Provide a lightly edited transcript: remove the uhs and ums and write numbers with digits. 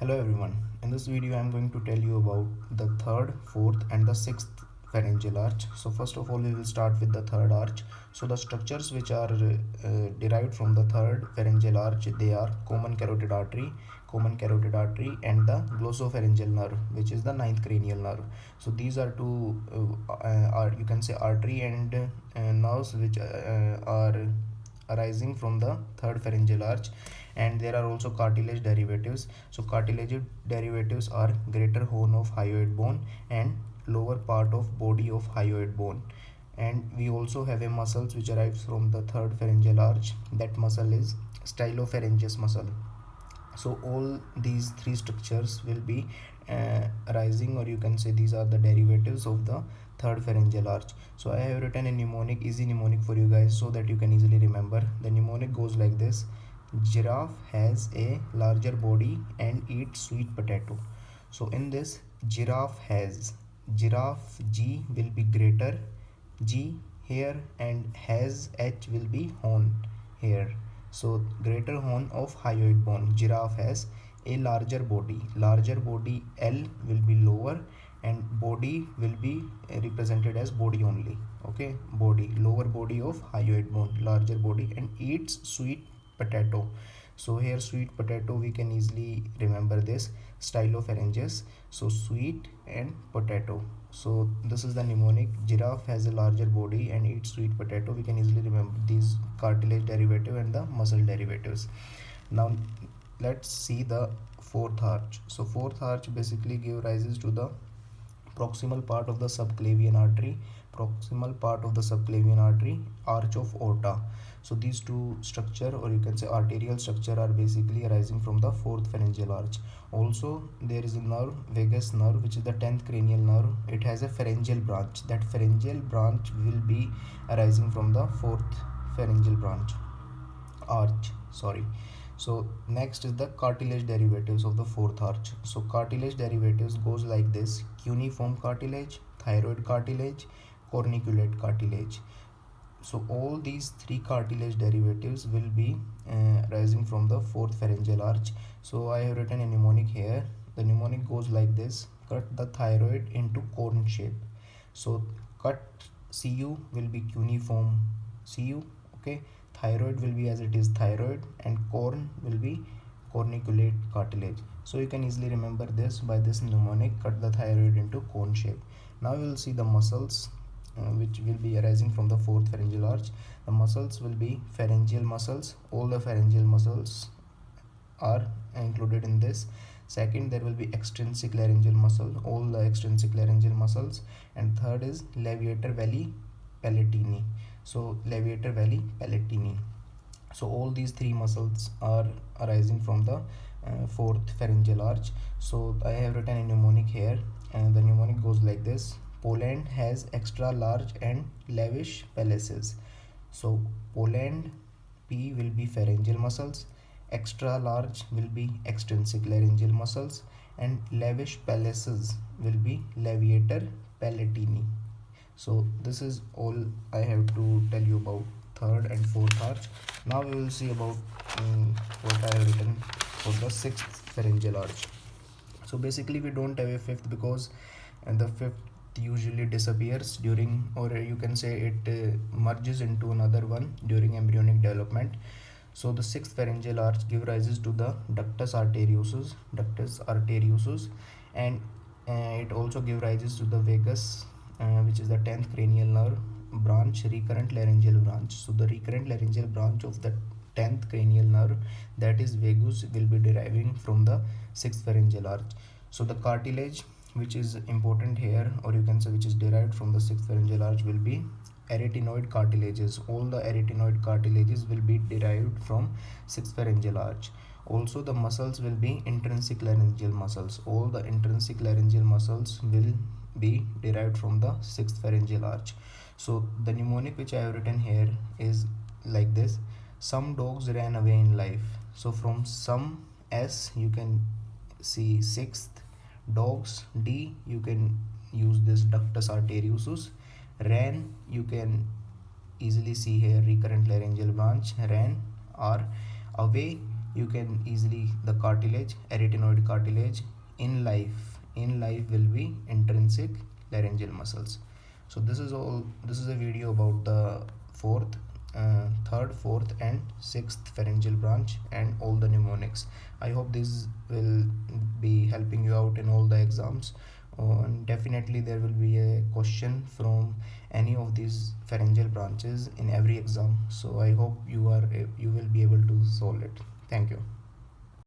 Hello everyone. In this video I am going to tell you about the third, fourth and the sixth pharyngeal arch. So first of all we will start with the third arch. So the structures which are derived from the third pharyngeal arch, they are common carotid artery and the glossopharyngeal nerve, which is the ninth cranial nerve. So these are two are, you can say, artery and nerves which are arising from the third pharyngeal arch, and there are also cartilage derivatives. So cartilage derivatives are greater horn of hyoid bone and lower part of body of hyoid bone. And we also have a muscles which arrives from the third pharyngeal arch. That muscle is stylopharyngeus muscle. So all these three structures will be arising, or you can say these are the derivatives of the third pharyngeal arch. So I have written a mnemonic, easy mnemonic for you guys, so that you can easily remember. The mnemonic goes like this: giraffe has a larger body and eats sweet potato. So in this, giraffe has, giraffe G will be greater G here, and has H will be horn here. So greater horn of hyoid bone. Giraffe has a larger body L will be lower, and body will be represented as body only. Okay, body, lower body of hyoid bone, larger body, and eats sweet potato. So here sweet potato, we can easily remember this, stylopharyngeus. So sweet and potato. So this is the mnemonic: giraffe has a larger body and eats sweet potato. We can easily remember these cartilage derivative and the muscle derivatives. Now let's see the fourth arch. So fourth arch basically give rises to the proximal part of the subclavian artery, arch of aorta. So these two structure, or you can say arterial structure, are basically arising from the fourth pharyngeal arch. Also there is a nerve, vagus nerve, which is the 10th cranial nerve. It has a pharyngeal branch. That pharyngeal branch will be arising from the fourth pharyngeal arch, sorry. So next is the cartilage derivatives of the fourth arch. So cartilage derivatives goes like this: cuneiform cartilage, thyroid cartilage, corniculate cartilage. So all these three cartilage derivatives will be rising from the fourth pharyngeal arch. So I have written a mnemonic here. The mnemonic goes like this: cut the thyroid into cone shape. So cut CU will be cuneiform CU, okay, thyroid will be as it is thyroid, and corn will be corniculate cartilage. So you can easily remember this by this mnemonic: cut the thyroid into cone shape. Now we will see the muscles which will be arising from the fourth pharyngeal arch. The muscles will be pharyngeal muscles. All the pharyngeal muscles are included in this. Second, there will be extrinsic laryngeal muscle, all the extrinsic laryngeal muscles. And third is levator veli palatini. So levator veli palatini. So all these three muscles are arising from the fourth pharyngeal arch. So I have written a mnemonic here, and the mnemonic goes like this: Poland has extra large and lavish palaces. So Poland, P will be pharyngeal muscles, extra large will be extrinsic laryngeal muscles, and lavish palaces will be levator palatini. So this is all I have to tell you about third and fourth arch. Now we will see about what I have written for the sixth pharyngeal arch. So basically we don't have a fifth, because the fifth usually disappears during, or you can say it merges into another one during embryonic development. So the sixth pharyngeal arch give rises to the ductus arteriosus, and it also give rises to the vagus, which is the 10th cranial nerve branch, recurrent laryngeal branch. So the recurrent laryngeal branch of the 10th cranial nerve, that is vagus, will be deriving from the sixth pharyngeal arch. So the cartilage which is important here, or you can say which is derived from the sixth pharyngeal arch, will be arytenoid cartilages. All the arytenoid cartilages will be derived from sixth pharyngeal arch. Also the muscles will be intrinsic laryngeal muscles. All the intrinsic laryngeal muscles will be derived from the sixth pharyngeal arch. So the mnemonic which I have written here is like this: some dogs ran away in life. So from some, S you can see sixth, dogs, D you can use this ductus arteriosus, ran you can easily see here recurrent laryngeal branch, ran, R, away you can easily the cartilage, arytenoid cartilage in life will be intrinsic laryngeal muscles. So this is all. This is a video about the fourth, third, fourth, and sixth pharyngeal branch and all the mnemonics. I hope this will be helping you out in all the exams. And definitely there will be a question from any of these pharyngeal branches in every exam. So I hope you will be able to solve it. Thank you.